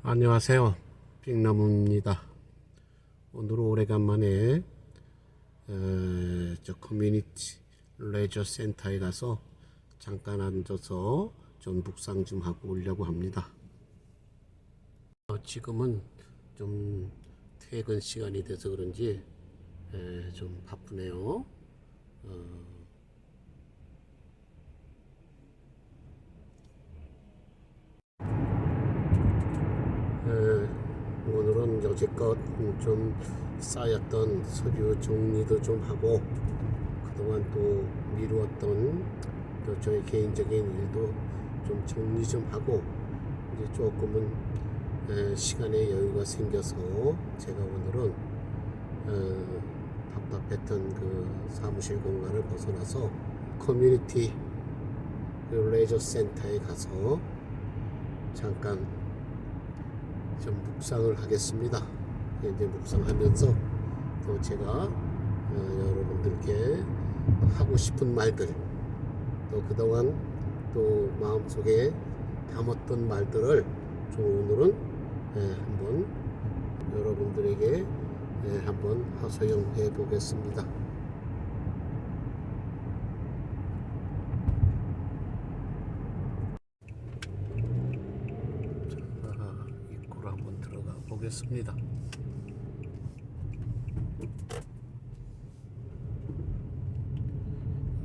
안녕하세요. 빅나무입니다. 오늘은 오래간만에 저 커뮤니티 레저 센터에 가서 잠깐 앉아서 좀 묵상 좀 하고 오려고 합니다. 지금은 좀 퇴근 시간이 돼서 그런지 좀 바쁘네요. 오늘은 여지껏 좀 쌓였던 서류 정리도 좀 하고 그동안 또 미루었던 또 저의 개인적인 일도 좀 정리 좀 하고 이제 조금은 시간의 여유가 생겨서 제가 오늘은 답답했던 그 사무실 공간을 벗어나서 커뮤니티 레저 센터에 가서 잠깐 좀 묵상을 하겠습니다. 이제 묵상하면서 또 제가 여러분들께 하고 싶은 말들 또 그동안 또 마음속에 담았던 말들을 좀 오늘은 한번 여러분들에게 한번 하소연해 보겠습니다. 입구로 한번 들어가 보겠습니다.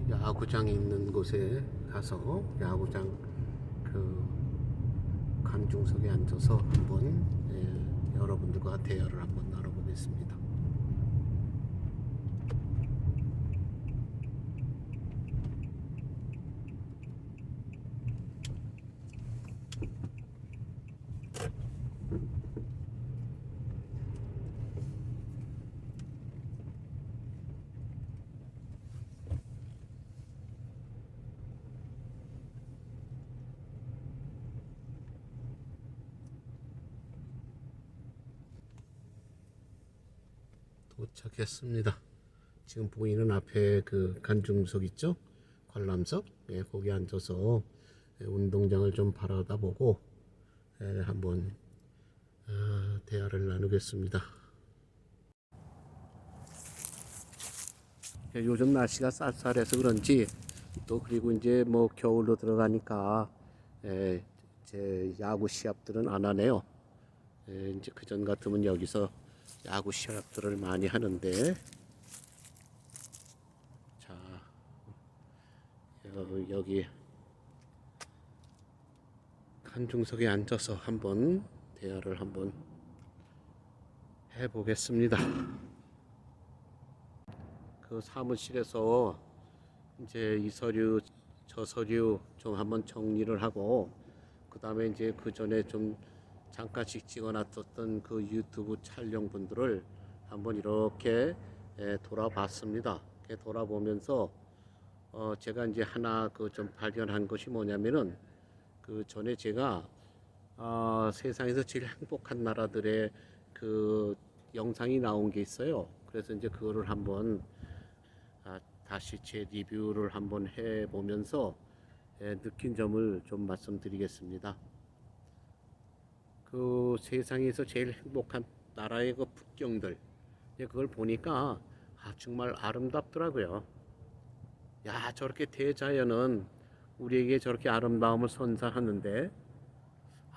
야구장이 있는 곳에 가서 야구장 그 관중석에 앉아서 한번 여러분들과 대화를 한번 나눠보겠습니다. 도착했습니다. 지금 보이는 앞에 그 관중석 있죠? 관람석. 거기 앉아서 운동장을 좀 바라다보고 한번 대화를 나누겠습니다. 요즘 날씨가 쌀쌀해서 그런지 또 그리고 이제 뭐 겨울로 들어가니까 제 야구 시합들은 안 하네요. 이제 그전 같으면 여기서 야구 시합들을 많이 하는데, 자 여기 관중석에 앉아서 한번 대화를 한번 해보겠습니다. 그 사무실에서 이제 이 서류 저 서류 좀 한번 정리를 하고 그 다음에 이제 그 전에 좀 잠깐씩 찍어놨었던 그 유튜브 촬영분들을 한번 이렇게 돌아봤습니다. 돌아보면서 제가 이제 하나 그 좀 발견한 것이 뭐냐면은 그 전에 제가 세상에서 제일 행복한 나라들의 그 영상이 나온 게 있어요. 그래서 이제 그거를 한번 다시 제 리뷰를 한번 해보면서 느낀 점을 좀 말씀드리겠습니다. 그 세상에서 제일 행복한 나라의 그 풍경들, 그걸 보니까 정말 아름답더라고요. 야, 저렇게 대자연은 우리에게 저렇게 아름다움을 선사하는데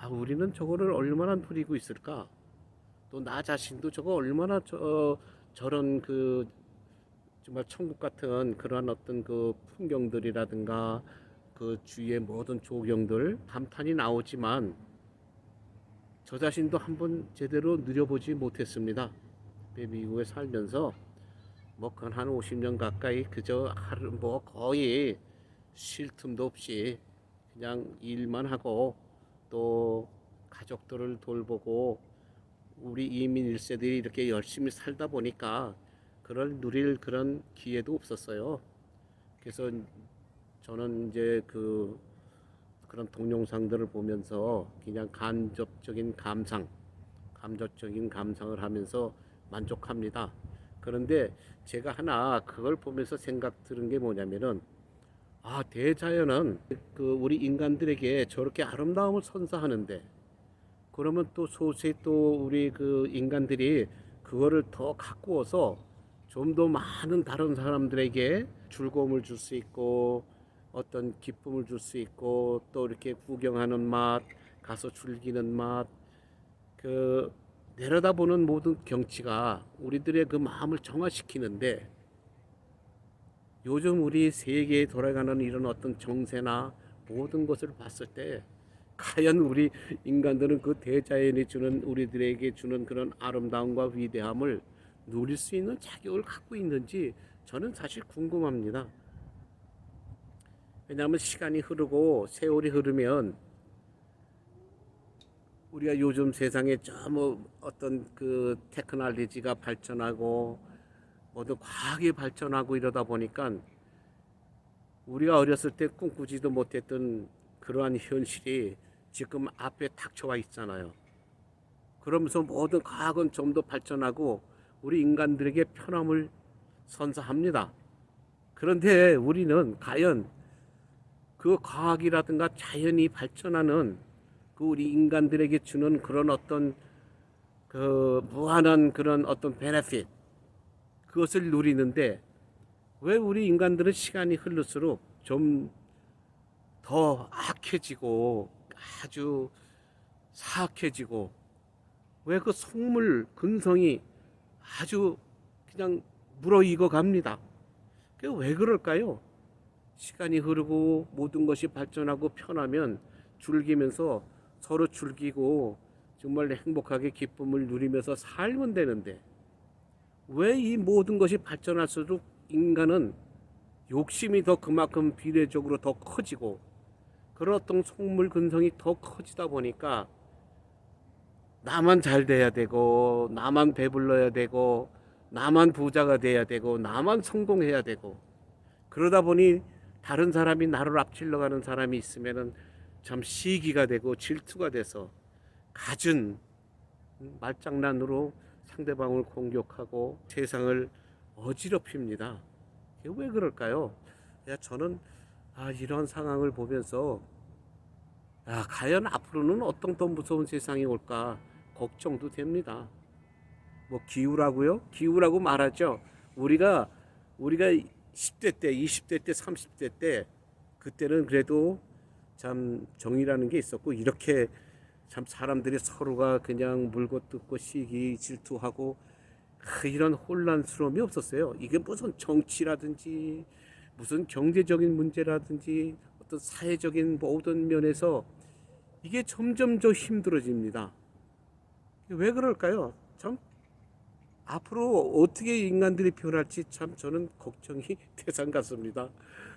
우리는 저거를 얼마나 누리고 있을까? 또 나 자신도 저거 얼마나 저런 그 정말 천국 같은 그런 어떤 그 풍경들이라든가 그 주위의 모든 조경들 감탄이 나오지만 저 자신도 한번 제대로 누려보지 못했습니다. 미국에 살면서 뭐 한 50년 가까이 그저 하루 뭐 거의 쉴 틈도 없이 그냥 일만 하고 또 가족들을 돌보고 우리 이민 1세들이 이렇게 열심히 살다 보니까 그걸 누릴 그런 기회도 없었어요. 그래서 저는 이제 그런 동영상들을 보면서 그냥 감적적인 감상을 하면서 만족합니다. 그런데 제가 하나 그걸 보면서 생각 들은 게 뭐냐면은 대자연은 그 우리 인간들에게 저렇게 아름다움을 선사하는데 그러면 또 소수의 또 우리 그 인간들이 그거를 더 가꾸어서 좀 더 많은 다른 사람들에게 즐거움을 줄 수 있고 어떤 기쁨을 줄 수 있고 또 이렇게 구경하는 맛, 가서 즐기는 맛, 그 내려다보는 모든 경치가 우리들의 그 마음을 정화시키는데 요즘 우리 세계에 돌아가는 이런 어떤 정세나 모든 것을 봤을 때 과연 우리 인간들은 그 대자연이 주는 우리들에게 주는 그런 아름다움과 위대함을 누릴 수 있는 자격을 갖고 있는지 저는 사실 궁금합니다. 왜냐하면 시간이 흐르고 세월이 흐르면 우리가 요즘 세상에 저 어떤 그 테크놀로지가 발전하고 모두 과학이 발전하고 이러다 보니까 우리가 어렸을 때 꿈꾸지도 못했던 그러한 현실이 지금 앞에 닥쳐와 있잖아요. 그러면서 모든 과학은 좀 더 발전하고 우리 인간들에게 편함을 선사합니다. 그런데 우리는 과연 그 과학이라든가 자연이 발전하는 그 우리 인간들에게 주는 그런 어떤 그 무한한 그런 어떤 베네핏 그것을 누리는데 왜 우리 인간들은 시간이 흐를수록 좀 더 악해지고 아주 사악해지고 왜 그 속물 근성이 아주 그냥 무르익어 갑니다. 그 왜 그럴까요? 시간이 흐르고 모든 것이 발전하고 편하면 즐기면서 서로 즐기고 정말 행복하게 기쁨을 누리면서 살면 되는데 왜 이 모든 것이 발전할수록 인간은 욕심이 더 그만큼 비례적으로 더 커지고 그런 어떤 속물 근성이 더 커지다 보니까 나만 잘 돼야 되고 나만 배불러야 되고 나만 부자가 돼야 되고 나만 성공해야 되고 그러다 보니 다른 사람이 나를 앞질러 가는 사람이 있으면은 참 시기가 되고 질투가 돼서 갖은 말장난으로 상대방을 공격하고 세상을 어지럽힙니다. 이게 왜 그럴까요? 저는 이런 상황을 보면서 과연 앞으로는 어떤 더 무서운 세상이 올까 걱정도 됩니다. 뭐 기후라고요? 기후라고 말하죠. 우리가 10대 때, 20대 때, 30대 때 그때는 그래도 참 정의라는 게 있었고 이렇게 참 사람들이 서로가 그냥 물고 뜯고 시기 질투하고 이런 혼란스러움이 없었어요. 이게 무슨 정치라든지 무슨 경제적인 문제라든지 어떤 사회적인 모든 면에서 이게 점점 더 힘들어집니다. 왜 그럴까요? 참 앞으로 어떻게 인간들이 변할지 참 저는 걱정이 대상 같습니다.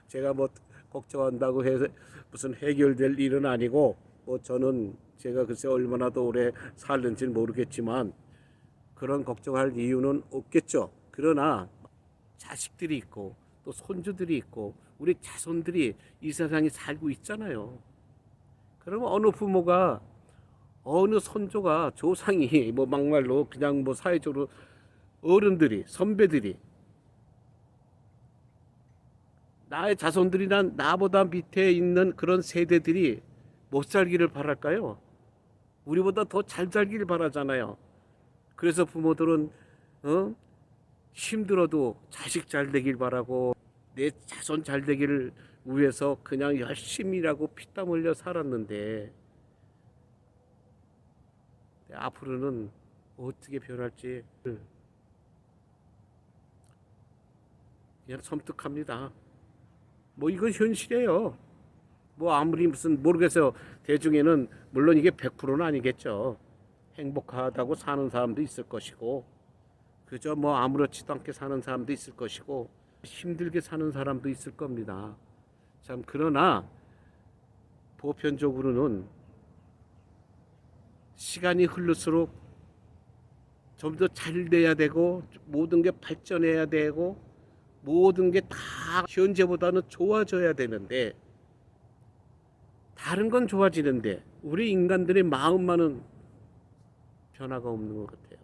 제가 뭐 걱정한다고 해서 무슨 해결될 일은 아니고 뭐 저는 제가 글쎄 얼마나 더 오래 살는지는 모르겠지만 그런 걱정할 이유는 없겠죠. 그러나 자식들이 있고 또 손주들이 있고 우리 자손들이 이 세상에 살고 있잖아요. 그러면 어느 부모가 어느 손조가 조상이 뭐 막말로 그냥 뭐 사회적으로 어른들이 선배들이 나의 자손들이나 나보다 밑에 있는 그런 세대들이 못 살기를 바랄까요? 우리보다 더 잘 살기를 바라잖아요. 그래서 부모들은 힘들어도 자식 잘 되길 바라고 내 자손 잘 되기를 위해서 그냥 열심히 일하고 피땀 흘려 살았는데 앞으로는 어떻게 변할지 그냥 섬뜩합니다. 뭐 이건 현실이에요. 뭐 아무리 무슨 모르겠어요. 대중에는 물론 이게 100%는 아니겠죠. 행복하다고 사는 사람도 있을 것이고 그저 뭐 아무렇지도 않게 사는 사람도 있을 것이고 힘들게 사는 사람도 있을 겁니다. 참 그러나 보편적으로는 시간이 흐를수록 좀 더 잘 돼야 되고 모든 게 발전해야 되고 모든 게 다 현재보다는 좋아져야 되는데 다른 건 좋아지는데 우리 인간들의 마음만은 변화가 없는 것 같아요.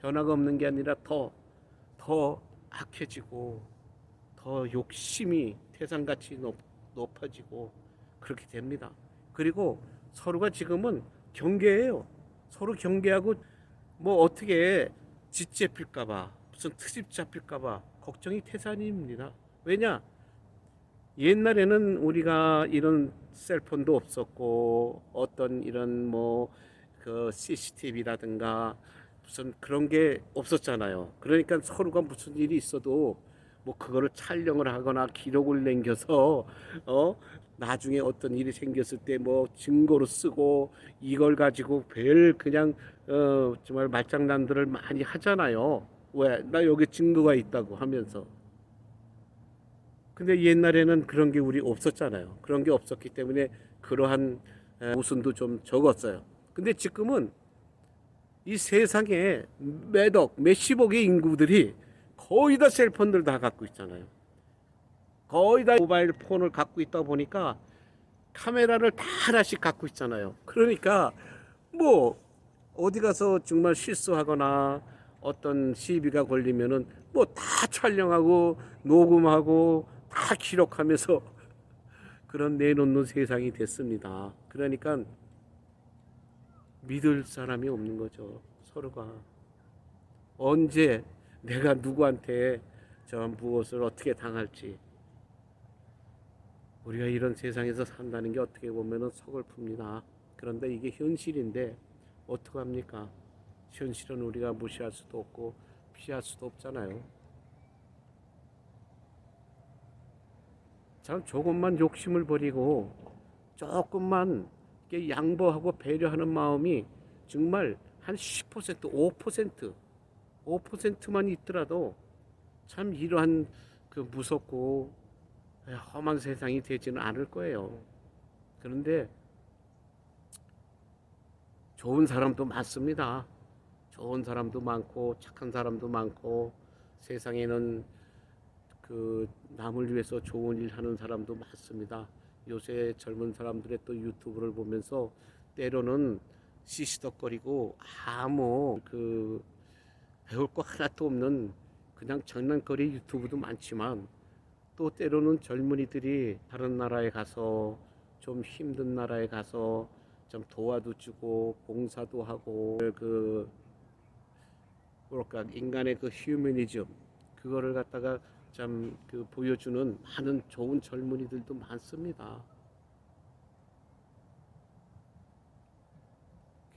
변화가 없는 게 아니라 더 악해지고 더 욕심이 태산같이 높아지고 그렇게 됩니다. 그리고 서로가 지금은 경계해요. 서로 경계하고 뭐 어떻게 짓 잡힐까봐 무슨 트집 잡힐까봐 걱정이 태산입니다. 왜냐? 옛날에는 우리가 이런 셀폰도 없었고 어떤 이런 뭐 그 CCTV라든가 무슨 그런 게 없었잖아요. 그러니까 서로가 무슨 일이 있어도 뭐 그거를 촬영을 하거나 기록을 남겨서 나중에 어떤 일이 생겼을 때 뭐 증거로 쓰고 이걸 가지고 별 그냥 정말 말장난들을 많이 하잖아요. 왜? 나 여기 증거가 있다고 하면서. 근데 옛날에는 그런 게 우리 없었잖아요. 그런 게 없었기 때문에 그러한 모순도 좀 적었어요. 근데 지금은 이 세상에 몇억, 몇십억의 인구들이 거의 다 셀폰들 다 갖고 있잖아요. 거의 다 모바일 폰을 갖고 있다 보니까 카메라를 다 하나씩 갖고 있잖아요. 그러니까 뭐 어디 가서 정말 실수하거나 어떤 시비가 걸리면은 뭐 다 촬영하고 녹음하고 다 기록하면서 그런 내놓는 세상이 됐습니다. 그러니까 믿을 사람이 없는 거죠. 서로가 언제 내가 누구한테 저 무엇을 어떻게 당할지. 우리가 이런 세상에서 산다는 게 어떻게 보면은 서글픕니다. 그런데 이게 현실인데 어떡합니까? 현실은 우리가 무시할 수도 없고 피할 수도 없잖아요. 참 조금만 욕심을 버리고 조금만 이렇게 양보하고 배려하는 마음이 정말 한 10%, 5%만 있더라도 참 이러한 그 무섭고 험한 세상이 되지는 않을 거예요. 그런데 좋은 사람도 많습니다. 좋은 사람도 많고 착한 사람도 많고 세상에는 그 남을 위해서 좋은 일 하는 사람도 많습니다. 요새 젊은 사람들의 또 유튜브를 보면서 때로는 시시덕거리고 아무 그 배울 거 하나도 없는 그냥 장난거리 유튜브도 많지만 또 때로는 젊은이들이 다른 나라에 가서 좀 힘든 나라에 가서 좀 도와도 주고 봉사도 하고 그 뭐랄까 인간의 그 휴머니즘 그거를 갖다가 참 그 보여주는 많은 좋은 젊은이들도 많습니다.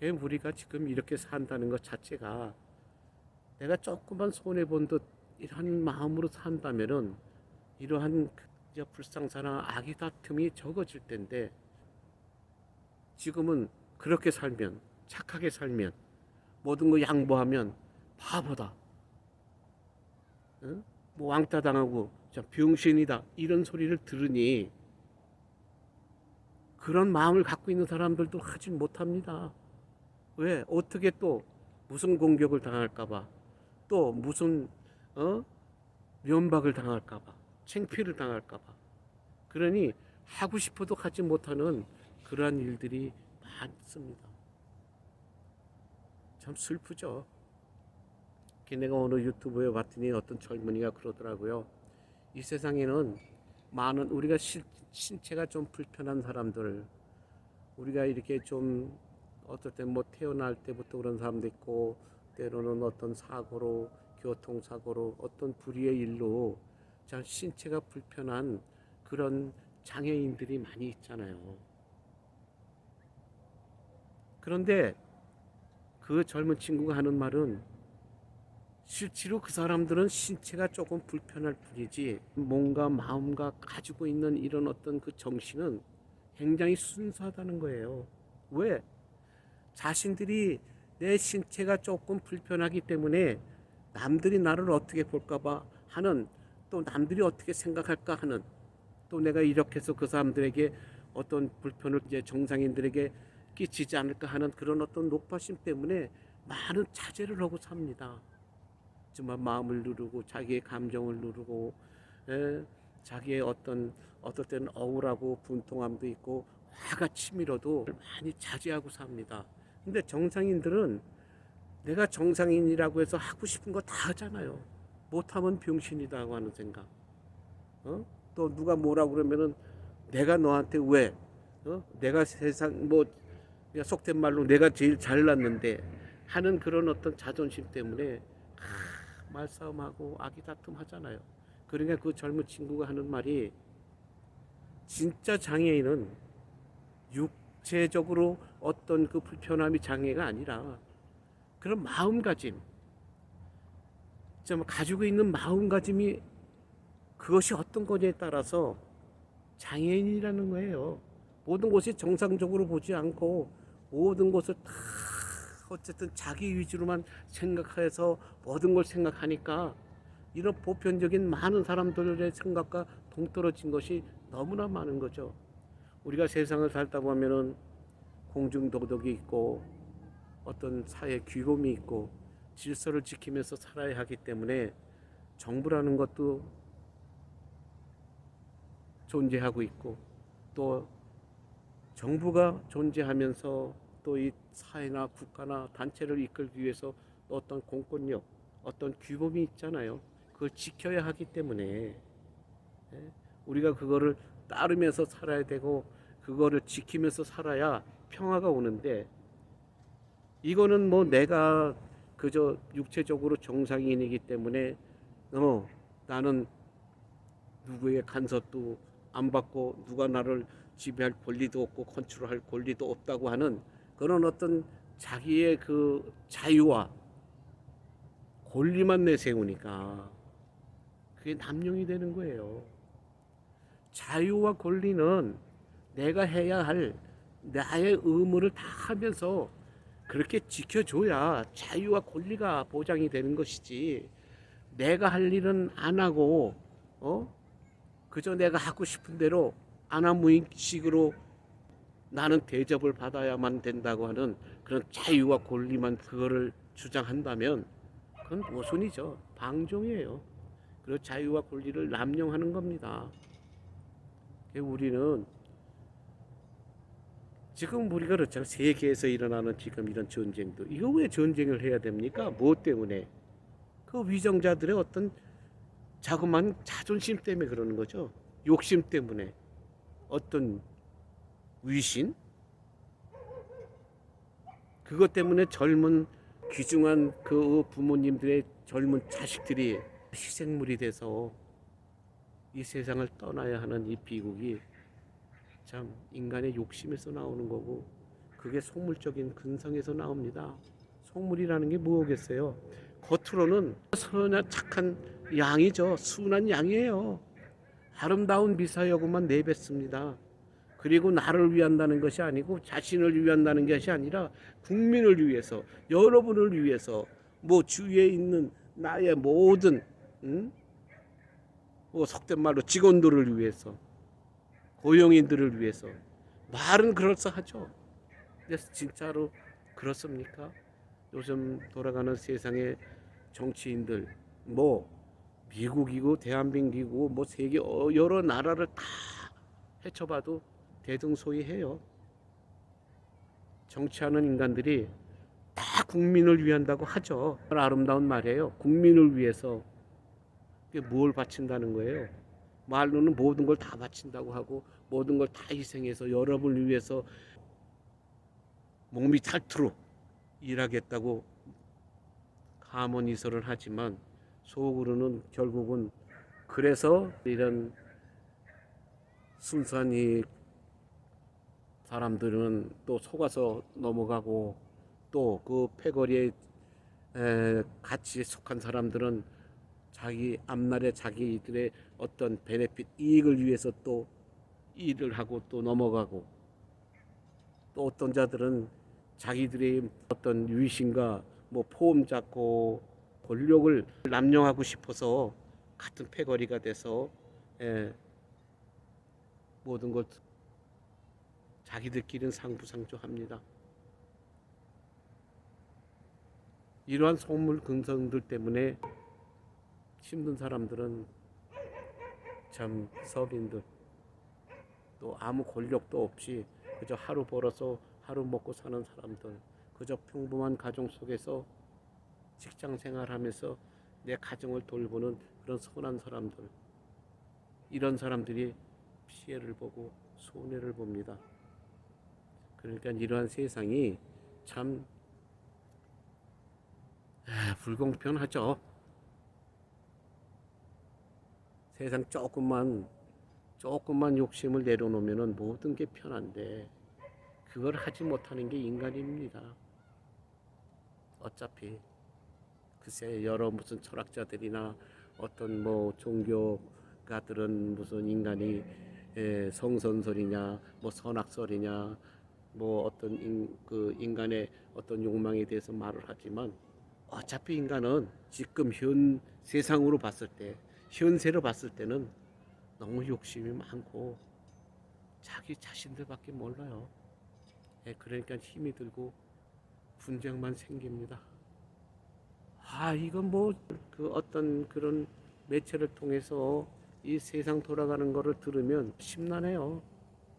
우리가 지금 이렇게 산다는 것 자체가 내가 조금만 손해 본 듯 이런 마음으로 산다면은 이러한 불상사나 악의 다툼이 적어질 텐데 지금은 그렇게 살면 착하게 살면 모든 거 양보하면 바보다. 응? 뭐 왕따 당하고 병신이다 이런 소리를 들으니 그런 마음을 갖고 있는 사람들도 하진 못합니다. 왜? 어떻게 또 무슨 공격을 당할까봐 또 무슨 면박을 당할까봐 창피를 당할까봐 그러니 하고 싶어도 하지 못하는 그러한 일들이 많습니다. 참 슬프죠. 내가 오늘 유튜브에 봤더니 어떤 젊은이가 그러더라고요. 이 세상에는 많은 우리가 신체가 좀 불편한 사람들 우리가 이렇게 좀 어떨 때 뭐 태어날 때부터 그런 사람도 있고 때로는 어떤 사고로 교통사고로 어떤 불의의 일로 참 신체가 불편한 그런 장애인들이 많이 있잖아요. 그런데 그 젊은 친구가 하는 말은 실제로 그 사람들은 신체가 조금 불편할 뿐이지 몸과 마음과 가지고 있는 이런 어떤 그 정신은 굉장히 순수하다는 거예요. 왜? 자신들이 내 신체가 조금 불편하기 때문에 남들이 나를 어떻게 볼까봐 하는 또 남들이 어떻게 생각할까 하는 또 내가 이렇게 해서 그 사람들에게 어떤 불편을 이제 정상인들에게 끼치지 않을까 하는 그런 어떤 높아심 때문에 많은 자제를 하고 삽니다. 정말 마음을 누르고 자기의 감정을 누르고 자기의 어떤 때는 억울하고 분통함도 있고 화가 치밀어도 많이 자제하고 삽니다. 근데 정상인들은 내가 정상인이라고 해서 하고 싶은 거 다 하잖아요. 못하면 병신이다고 하는 생각. 또 누가 뭐라고 그러면은 내가 너한테 왜? 내가 세상 뭐 그냥 속된 말로 내가 제일 잘났는데 하는 그런 어떤 자존심 때문에 말싸움하고 아기다툼 하잖아요. 그러니까 그 젊은 친구가 하는 말이 진짜 장애인은 육체적으로 어떤 그 불편함이 장애가 아니라 그런 마음가짐, 좀 가지고 있는 마음가짐이 그것이 어떤 거냐에 따라서 장애인이라는 거예요. 모든 것이 정상적으로 보지 않고 모든 것을 다 어쨌든 자기 위주로만 생각해서 모든 걸 생각하니까 이런 보편적인 많은 사람들의 생각과 동떨어진 것이 너무나 많은 거죠. 우리가 세상을 살다 보면은 공중도덕이 있고 어떤 사회 규범이 있고 질서를 지키면서 살아야 하기 때문에 정부라는 것도 존재하고 있고 또 정부가 존재하면서 또 이 사회나 국가나 단체를 이끌기 위해서 어떤 공권력, 어떤 규범이 있잖아요. 그걸 지켜야 하기 때문에 우리가 그거를 따르면서 살아야 되고 그거를 지키면서 살아야 평화가 오는데 이거는 뭐 내가 그저 육체적으로 정상인이기 때문에 나는 누구의 간섭도 안 받고 누가 나를 지배할 권리도 없고 컨트롤할 권리도 없다고 하는 그런 어떤 자기의 그 자유와 권리만 내세우니까 그게 남용이 되는 거예요. 자유와 권리는 내가 해야 할 나의 의무를 다 하면서 그렇게 지켜줘야 자유와 권리가 보장이 되는 것이지 내가 할 일은 안 하고 그저 내가 하고 싶은 대로 아나무인식으로 나는 대접을 받아야만 된다고 하는 그런 자유와 권리만 그거를 주장한다면 그건 모순이죠. 방종이에요. 그리고 자유와 권리를 남용하는 겁니다. 우리는 지금 우리가 그렇잖아요. 세계에서 일어나는 지금 이런 전쟁도 이거 왜 전쟁을 해야 됩니까? 무엇 때문에? 그 위정자들의 어떤 자그마한 자존심 때문에 그러는 거죠. 욕심 때문에 어떤 위신 그것 때문에 젊은 귀중한 그 부모님들의 젊은 자식들이 희생물이 돼서 이 세상을 떠나야 하는 이 비극이 참 인간의 욕심에서 나오는 거고 그게 속물적인 근성에서 나옵니다. 속물이라는 게 뭐겠어요? 겉으로는 선한 착한 양이죠. 순한 양이에요. 아름다운 미사여구만 내뱉습니다. 그리고 나를 위한다는 것이 아니고 자신을 위한다는 것이 아니라 국민을 위해서 여러분을 위해서 뭐 주위에 있는 나의 모든 뭐 속된 말로 직원들을 위해서 고용인들을 위해서 말은 그럴싸하죠. 근데 진짜로 그렇습니까? 요즘 돌아가는 세상의 정치인들 뭐 미국이고 대한민국이고 뭐 세계 여러 나라를 다 헤쳐봐도 대등소이해요. 정치하는 인간들이 다 국민을 위한다고 하죠. 아름다운 말이에요. 국민을 위해서 그게 뭘 바친다는 거예요. 말로는 모든 걸 다 바친다고 하고 모든 걸 다 희생해서 여러분을 위해서 목미 탈투로 일하겠다고 가문이설을 하지만 속으로는 결국은 그래서 이런 순수한 이 사람들은 또 속아서 넘어가고 또 그 패거리에 같이 속한 사람들은 자기 앞날에 자기들의 어떤 베네핏 이익을 위해서 또 일을 하고 또 넘어가고 또 어떤 자들은 자기들의 어떤 위신과 뭐 포움 잡고 권력을 남용하고 싶어서 같은 패거리가 돼서 모든 것 자기들끼리는 상부상조합니다. 이러한 속물 근성들 때문에 힘든 사람들은 참 서민들 또 아무 권력도 없이 그저 하루 벌어서 하루 먹고 사는 사람들 그저 평범한 가정 속에서 직장 생활하면서 내 가정을 돌보는 그런 선한 사람들 이런 사람들이 피해를 보고 손해를 봅니다. 그러니까 이러한 세상이 참 불공평하죠. 세상 조금만 욕심을 내려놓으면 모든 게 편한데 그걸 하지 못하는 게 인간입니다. 어차피 글쎄 여러 무슨 철학자들이나 어떤 뭐 종교가들은 무슨 인간이 성선설이냐 뭐 선악설이냐 뭐 어떤 그 인간의 어떤 욕망에 대해서 말을 하지만 어차피 인간은 지금 현 세상으로 봤을 때 현세로 봤을 때는 너무 욕심이 많고 자기 자신들밖에 몰라요. 그러니까 힘이 들고 분쟁만 생깁니다. 이건 뭐 그 어떤 그런 매체를 통해서 이 세상 돌아가는 거를 들으면 심란해요.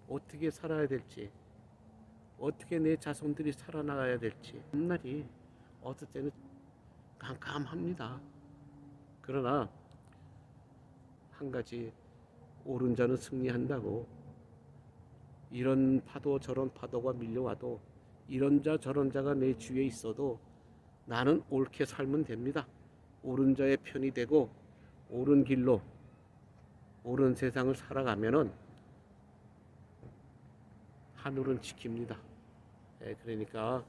어떻게 살아야 될지, 어떻게 내 자손들이 살아나가야 될지 앞날이 어떨 때는 깜깜합니다. 그러나 한 가지 옳은 자는 승리한다고 이런 파도 저런 파도가 밀려와도 이런 자 저런 자가 내 주위에 있어도 나는 옳게 살면 됩니다. 옳은 자의 편이 되고 옳은 길로 옳은 세상을 살아가면은 하늘은 지킵니다. 그러니까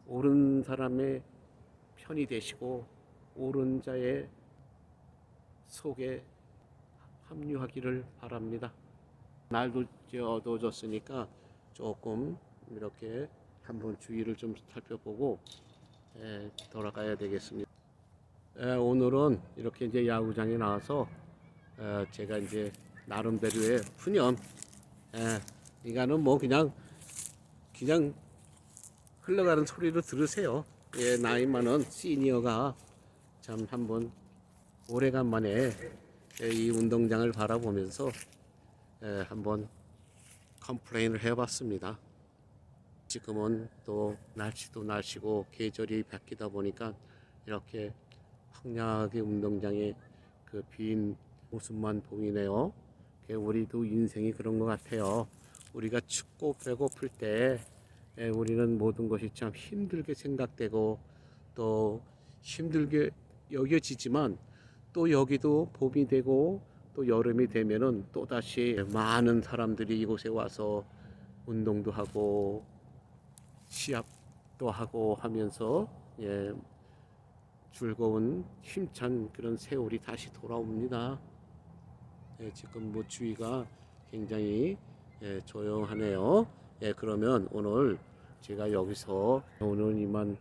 옳은 사람의 편이 되시고 옳은 자의 속에 합류하기를 바랍니다. 날도 어두워졌으니까 조금 이렇게 한번 주위를 좀 살펴보고 돌아가야 되겠습니다. 오늘은 이렇게 이제 야구장에 나와서 제가 이제 나름대로의 푸념, 이거는 뭐 그냥 흘러가는 소리로 들으세요. 나이 많은 시니어가 참 한번 오래간만에 이 운동장을 바라보면서 한번 컴플레인을 해봤습니다. 지금은 또 날씨도 날씨고 계절이 바뀌다 보니까 이렇게 황량하게 운동장에 그 빈 모습만 보이네요. 우리도 인생이 그런 것 같아요. 우리가 춥고 배고플 때 우리는 모든 것이 참 힘들게 생각되고 또 힘들게 여겨지지만 또 여기도 봄이 되고 또 여름이 되면은 또 다시 많은 사람들이 이곳에 와서 운동도 하고 시합도 하고 하면서 즐거운 힘찬 그런 세월이 다시 돌아옵니다. 지금 뭐 주위가 굉장히 조용하네요. 그러면 오늘 제가 여기서 오늘 이만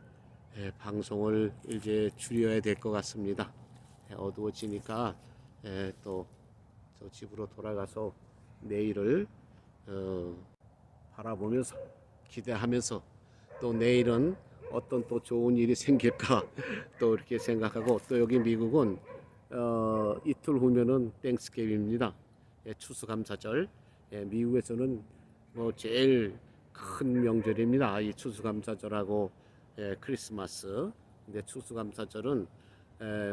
방송을 이제 줄여야 될 것 같습니다. 어두워지니까 또 저 집으로 돌아가서 내일을 바라보면서 기대하면서 또 내일은 어떤 또 좋은 일이 생길까 또 이렇게 생각하고 또 여기 미국은 이틀 후면은 땡스게임입니다. 추수감사절. 미국에서는 뭐 제일 큰 명절입니다. 이 추수감사절하고 크리스마스. 근데 추수감사절은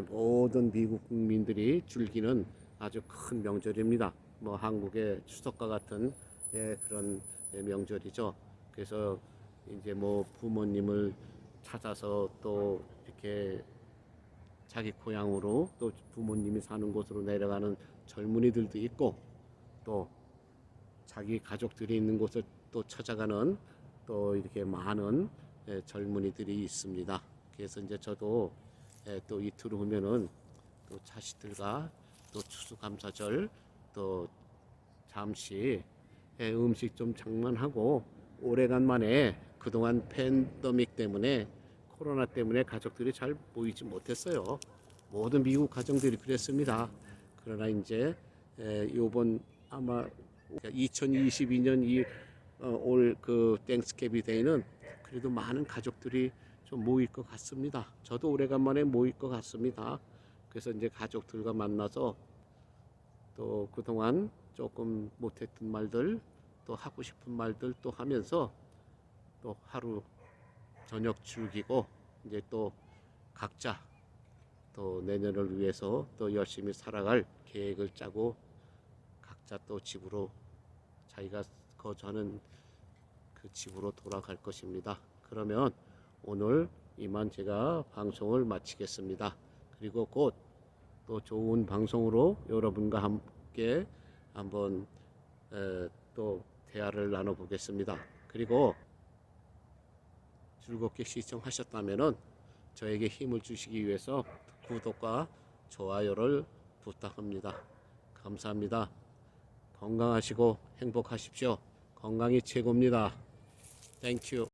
모든 미국 국민들이 즐기는 아주 큰 명절입니다. 뭐 한국의 추석과 같은 그런 명절이죠. 그래서 이제 뭐 부모님을 찾아서 또 이렇게 자기 고향으로 또 부모님이 사는 곳으로 내려가는 젊은이들도 있고 또 자기 가족들이 있는 곳을 또 찾아가는 또 이렇게 많은 젊은이들이 있습니다. 그래서 이제 저도 또 이틀 후면은 또 자식들과 또 추수감사절 또 잠시 음식 좀 장만하고 오래간만에 그동안 팬데믹 때문에 코로나 때문에 가족들이 잘 모이지 못했어요. 모든 미국 가정들이 그랬습니다. 그러나 이제 요번 아마 2022년 올 그 땡스케비 데이는 그래도 많은 가족들이 좀 모일 것 같습니다. 저도 오래간만에 모일 것 같습니다. 그래서 이제 가족들과 만나서 또 그동안 조금 못했던 말들 또 하고 싶은 말들 또 하면서 또 하루 저녁 즐기고 이제 또 각자 또 내년을 위해서 또 열심히 살아갈 계획을 짜고 각자 또 집으로 자기가 거주하는 그 집으로 돌아갈 것입니다. 그러면 오늘 이만 제가 방송을 마치겠습니다. 그리고 곧 또 좋은 방송으로 여러분과 함께 한번 또 대화를 나눠보겠습니다. 그리고 즐겁게 시청하셨다면 저에게 힘을 주시기 위해서 구독과 좋아요를 부탁합니다. 감사합니다. 건강하시고 행복하십시오. 건강이 최고입니다. 땡큐.